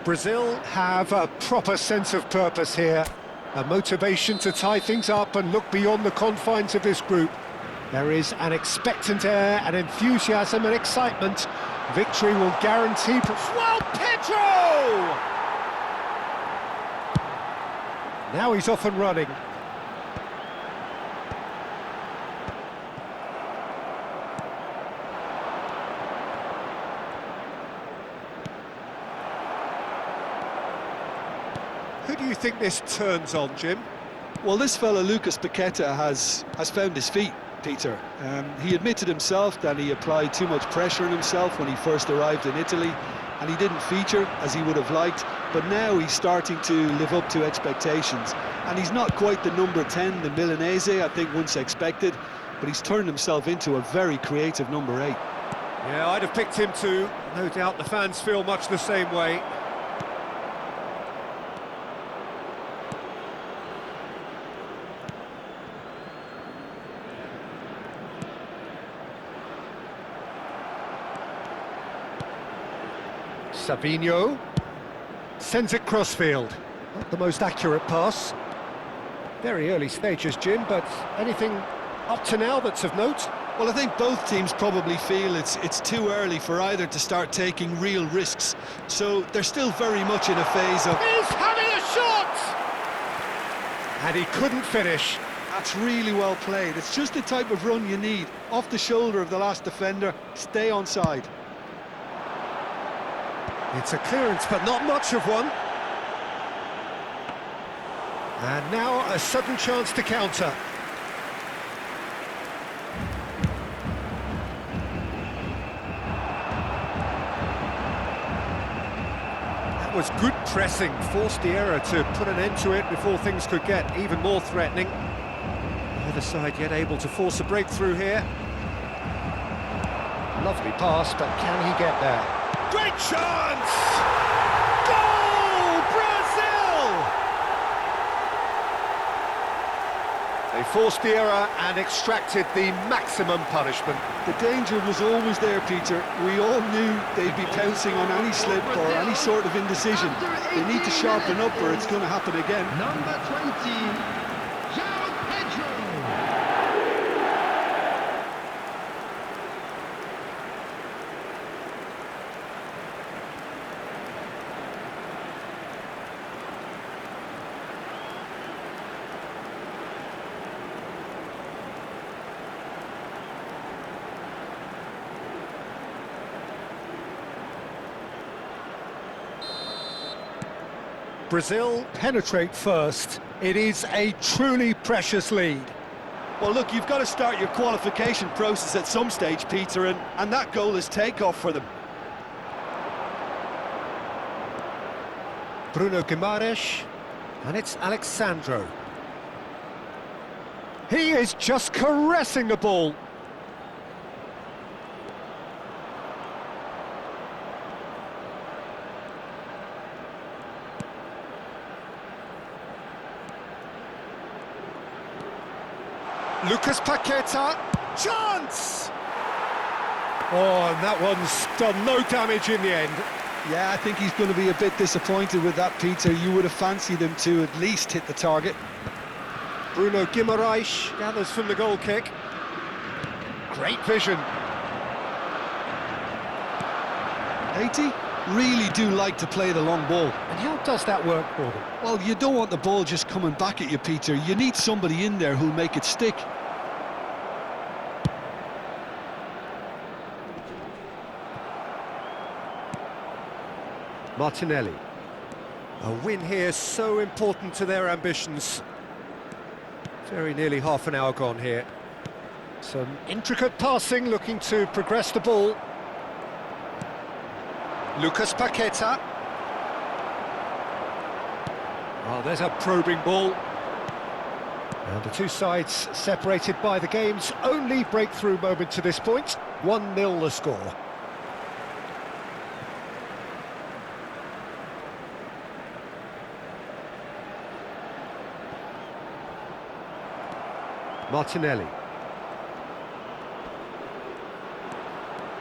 Brazil have a proper sense of purpose here, a motivation to tie things up and look beyond the confines of this group. There is an expectant air, an enthusiasm and excitement. Victory will guarantee... Well, Pedro! Now he's off and running. Who do you think this turns on, Jim? Well, this fella, Lucas Paqueta, has found his feet, Peter. He admitted himself that he applied too much pressure on himself when he first arrived in Italy, and he didn't feature as he would have liked, but now he's starting to live up to expectations. And he's not quite the number 10, the Milanese, I think once expected, but he's turned himself into a very creative number 8. Yeah, I'd have picked him too. No doubt the fans feel much the same way. Savinho sends it crossfield. Not the most accurate pass. Very early stages, Jim, but anything up to now that's of note? Well, I think both teams probably feel it's too early for either to start taking real risks. So they're still very much in a phase of... He's having a shot! And he couldn't finish. That's really well played. It's just the type of run you need. Off the shoulder of the last defender, stay onside. It's a clearance, but not much of one. And now a sudden chance to counter. That was good pressing, forced the error to put an end to it before things could get even more threatening. The other side yet able to force a breakthrough here. Lovely pass, but can he get there? Great chance! Goal! Brazil! They forced the error and extracted the maximum punishment. The danger was always there, Peter. We all knew they'd be pouncing on any slip or any sort of indecision. They need to sharpen up or it's going to happen again. Number 20. Brazil penetrate first. It is a truly precious lead. Well, look, you've got to start your qualification process at some stage, Peter, and that goal is takeoff for them. Bruno Guimaraes, and it's Alexandro. He is just caressing the ball. Lucas Paqueta, chance! Oh, and that one's done no damage in the end. Yeah, I think he's going to be a bit disappointed with that, Peter. You would have fancied him to at least hit the target. Bruno Guimaraes gathers from the goal kick. Great vision. 80 really do like to play the long ball. And how does that work for them? Well, you don't want the ball just coming back at you, Peter. You need somebody in there who'll make it stick. Martinelli. A win here so important to their ambitions. Very nearly half an hour gone here. Some intricate passing, looking to progress the ball. Lucas Paqueta. Oh, there's a probing ball. And the two sides separated by the game's only breakthrough moment to this point. 1-0 the score. Martinelli.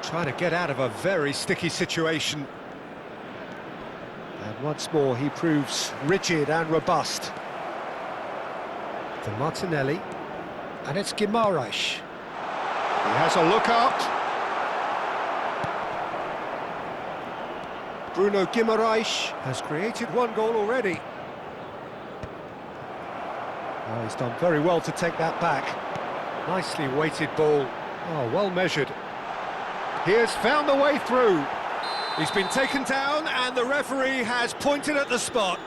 Trying to get out of a very sticky situation. And Once more, he proves rigid and robust. To Martinelli, and it's Guimaraes. He has a look up. Bruno Guimaraes has created one goal already. Oh, he's done very well to take that back. Nicely weighted ball. Oh, well measured. He has found the way through. He's been taken down and the referee has pointed at the spot.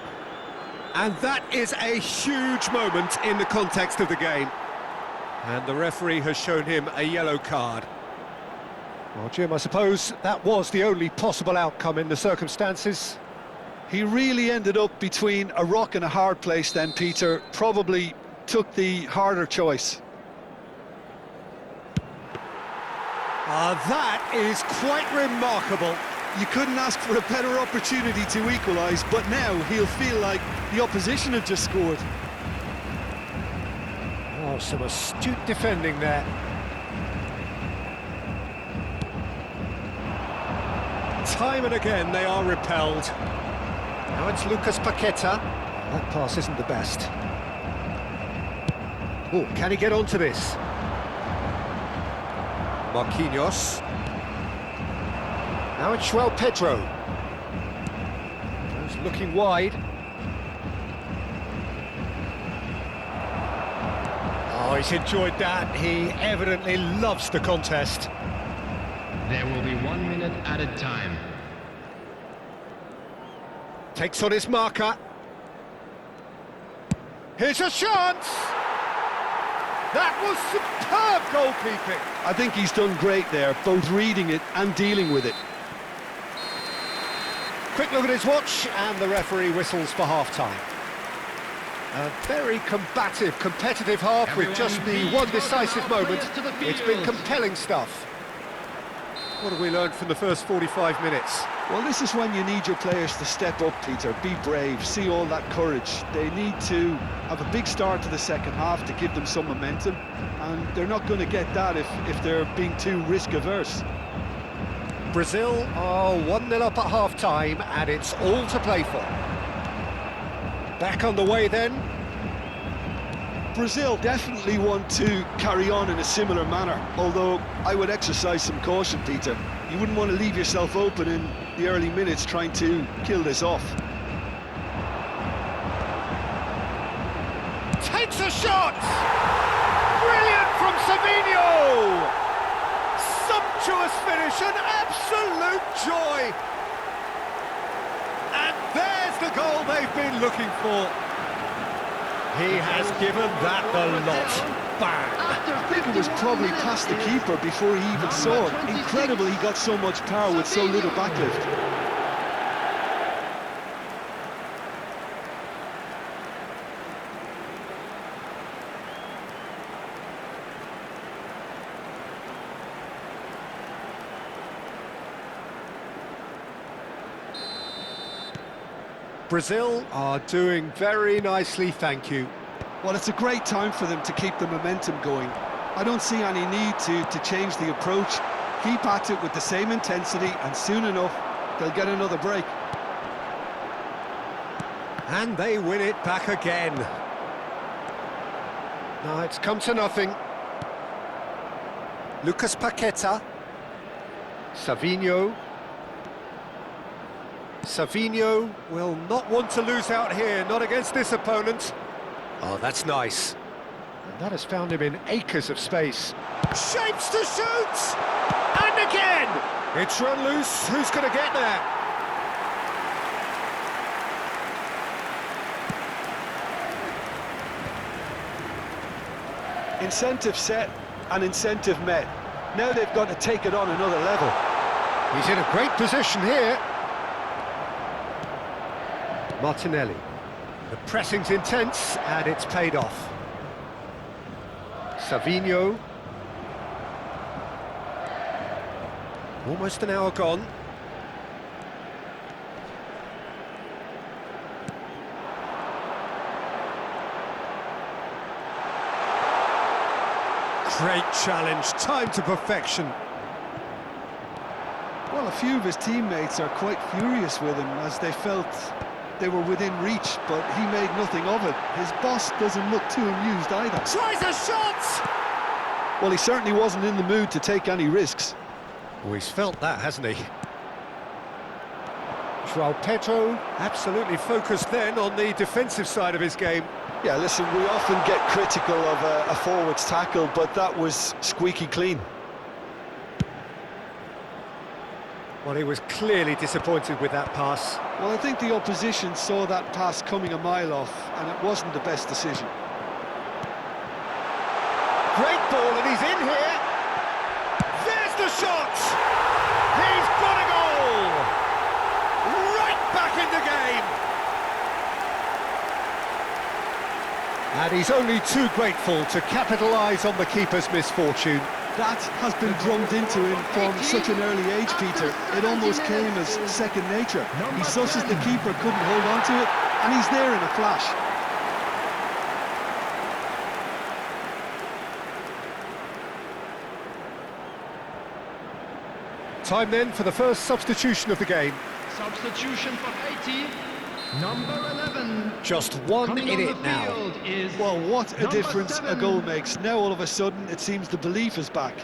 And that is a huge moment in the context of the game. And the referee has shown him a yellow card. Well, Jim, I suppose that was the only possible outcome in the circumstances. He really ended up between a rock and a hard place then, Peter. Probably took the harder choice. That is quite remarkable. You couldn't ask for a better opportunity to equalise, but now he'll feel like the opposition have just scored. Oh, some astute defending there. Time and again they are repelled. Now it's Lucas Paqueta. That pass isn't the best. Oh, can he get onto this? Marquinhos. Now it's João Pedro. He's looking wide. Oh, he's enjoyed that. He evidently loves the contest. There will be 1 minute added time. Takes on his marker. Here's a chance! That was superb goalkeeping. I think he's done great there, both reading it and dealing with it. Quick look at his watch, and the referee whistles for half-time. A very combative, competitive half with just the one decisive moment. It's been compelling stuff. What have we learned from the first 45 minutes? Well, this is when you need your players to step up, Peter. Be brave, see all that courage. They need to have a big start to the second half to give them some momentum, and they're not going to get that if they're being too risk-averse. Brazil are 1-0 up at half-time, and it's all to play for. Back on the way then. Brazil definitely want to carry on in a similar manner, although I would exercise some caution, Peter. You wouldn't want to leave yourself open in the early minutes trying to kill this off. Takes a shot! Brilliant from Savinho! Sumptuous finish, an absolute joy! And there's the goal they've been looking for. He has given that the lot. Bang! I think it was probably past the keeper before he even saw it. Incredible he got so much power with so little backlift. Brazil are doing very nicely, thank you. Well, it's a great time for them to keep the momentum going. I don't see any need to change the approach. Keep at it with the same intensity, and soon enough, they'll get another break. And they win it back again. Now it's come to nothing. Lucas Paqueta. Savinho. Savinho will not want to lose out here, not against this opponent. Oh, that's nice. And that has found him in acres of space. Shapes to shoot! And again! It's run loose, who's going to get there? Incentive set and incentive met. Now they've got to take it on another level. He's in a great position here. Martinelli. The pressing's intense, and it's paid off. Savinho. Almost an hour gone. Great challenge, time to perfection. Well, a few of his teammates are quite furious with him as they felt they were within reach, but he made nothing of it. His boss doesn't look too amused either. Tries a shot! Well, he certainly wasn't in the mood to take any risks. Oh, he's felt that, hasn't he? João Pedro absolutely focused then on the defensive side of his game. Yeah, listen, we often get critical of a forward's tackle, but that was squeaky clean. Well, he was clearly disappointed with that pass. Well, I think the opposition saw that pass coming a mile off, and it wasn't the best decision. Great ball, and he's in here. There's the shot! He's got a goal! Right back in the game! And he's only too grateful to capitalise on the keeper's misfortune. That has been drummed into him from such an early age, Peter. It almost came as second nature. He susses the keeper couldn't hold on to it, and he's there in a flash. Time then for the first substitution of the game. Substitution for Haiti, number 11. Just 1 Coming in on it the now. field is Well, what a number difference 7. a goal makes. Now all of a sudden it seems the belief is back.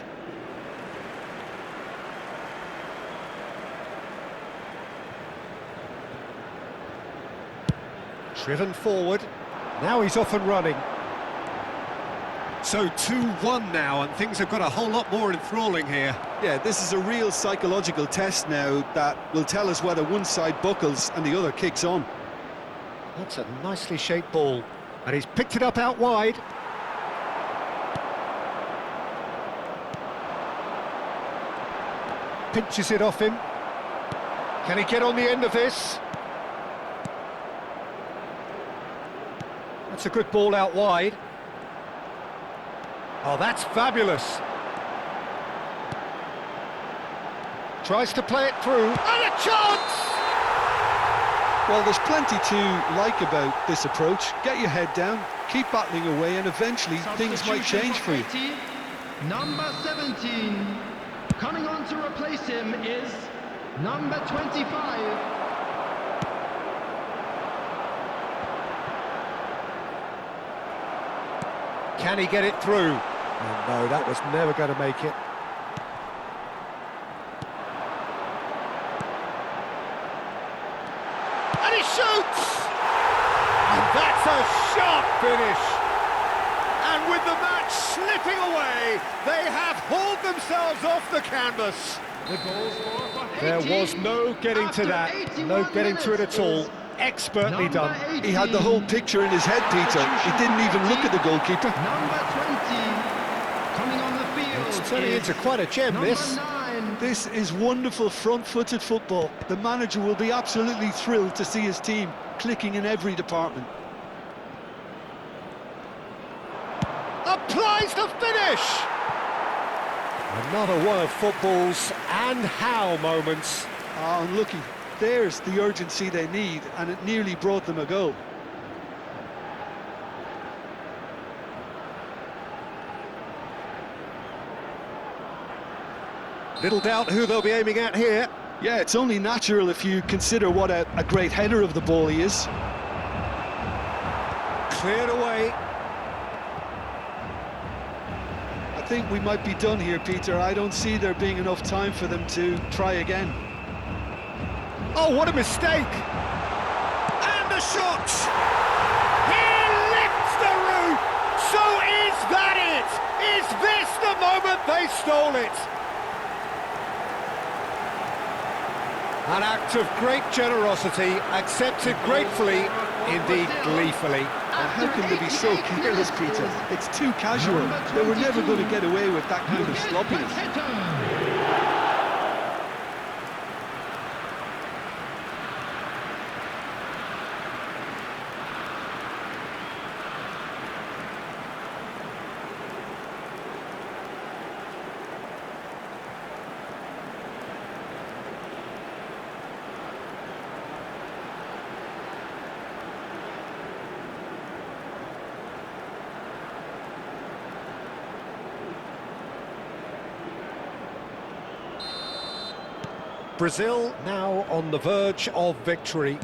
Driven forward. Now he's off and running. So 2-1 now, and things have got a whole lot more enthralling here. Yeah, this is a real psychological test now that will tell us whether one side buckles and the other kicks on. That's a nicely shaped ball, and he's picked it up out wide. Pinches it off him. Can he get on the end of this? That's a good ball out wide. Oh, that's fabulous. Tries to play it through, and a chance! Well, there's plenty to like about this approach. Get your head down, keep battling away, and eventually things might change for you. Haiti, number 17. Coming on to replace him is number 25. Can he get it through? Oh, no, that was never going to make it. And he shoots! And that's a sharp finish. And with the match slipping away, they have hauled themselves off the canvas. The goal scorer for Haiti. There was no getting to that, no getting to it at all. Expertly done. He had the whole picture in his head, Peter. He didn't even look at the goalkeeper. Number 20. Coming on the field. It's turning is into quite a gem, number this. 9. This is wonderful front-footed football. The manager will be absolutely thrilled to see his team clicking in every department. Applies the finish! Another one of football's and how moments. Ah, unlucky. There's the urgency they need, and it nearly brought them a goal. Little doubt who they'll be aiming at here. Yeah, it's only natural if you consider what a great header of the ball he is. Cleared away. I think we might be done here, Peter. I don't see there being enough time for them to try again. Oh, what a mistake! And the shot! He lifts the roof! So is that it? Is this the moment they stole it? An act of great generosity, accepted gratefully, indeed gleefully. How can they be so careless, Peter? It's too casual. They were never going to get away with that kind of sloppiness. Brazil now on the verge of victory,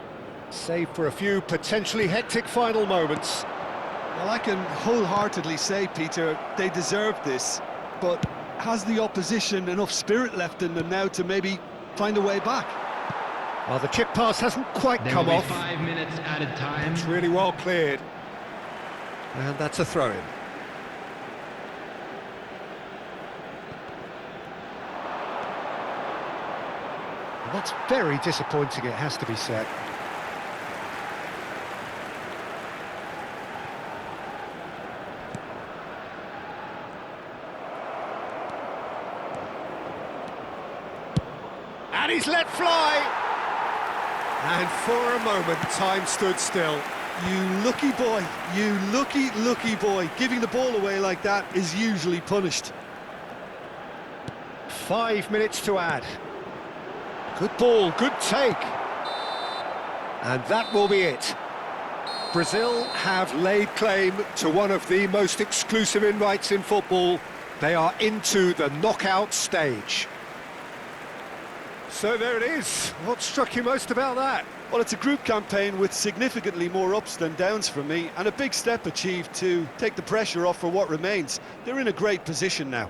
save for a few potentially hectic final moments. Well, I can wholeheartedly say, Peter, they deserved this, but has the opposition enough spirit left in them now to maybe find a way back? Well, the chip pass hasn't quite There come will be off. 5 minutes added time. It's really well cleared. And that's a throw-in. And that's very disappointing, it has to be said. And he's let fly! And for a moment, time stood still. You lucky boy, you lucky boy. Giving the ball away like that is usually punished. 5 minutes to add. Good ball, good take. And that will be it. Brazil have laid claim to one of the most exclusive invites in football. They are into the knockout stage. So there it is. What struck you most about that? Well, it's a group campaign with significantly more ups than downs for me, and a big step achieved to take the pressure off for what remains. They're in a great position now.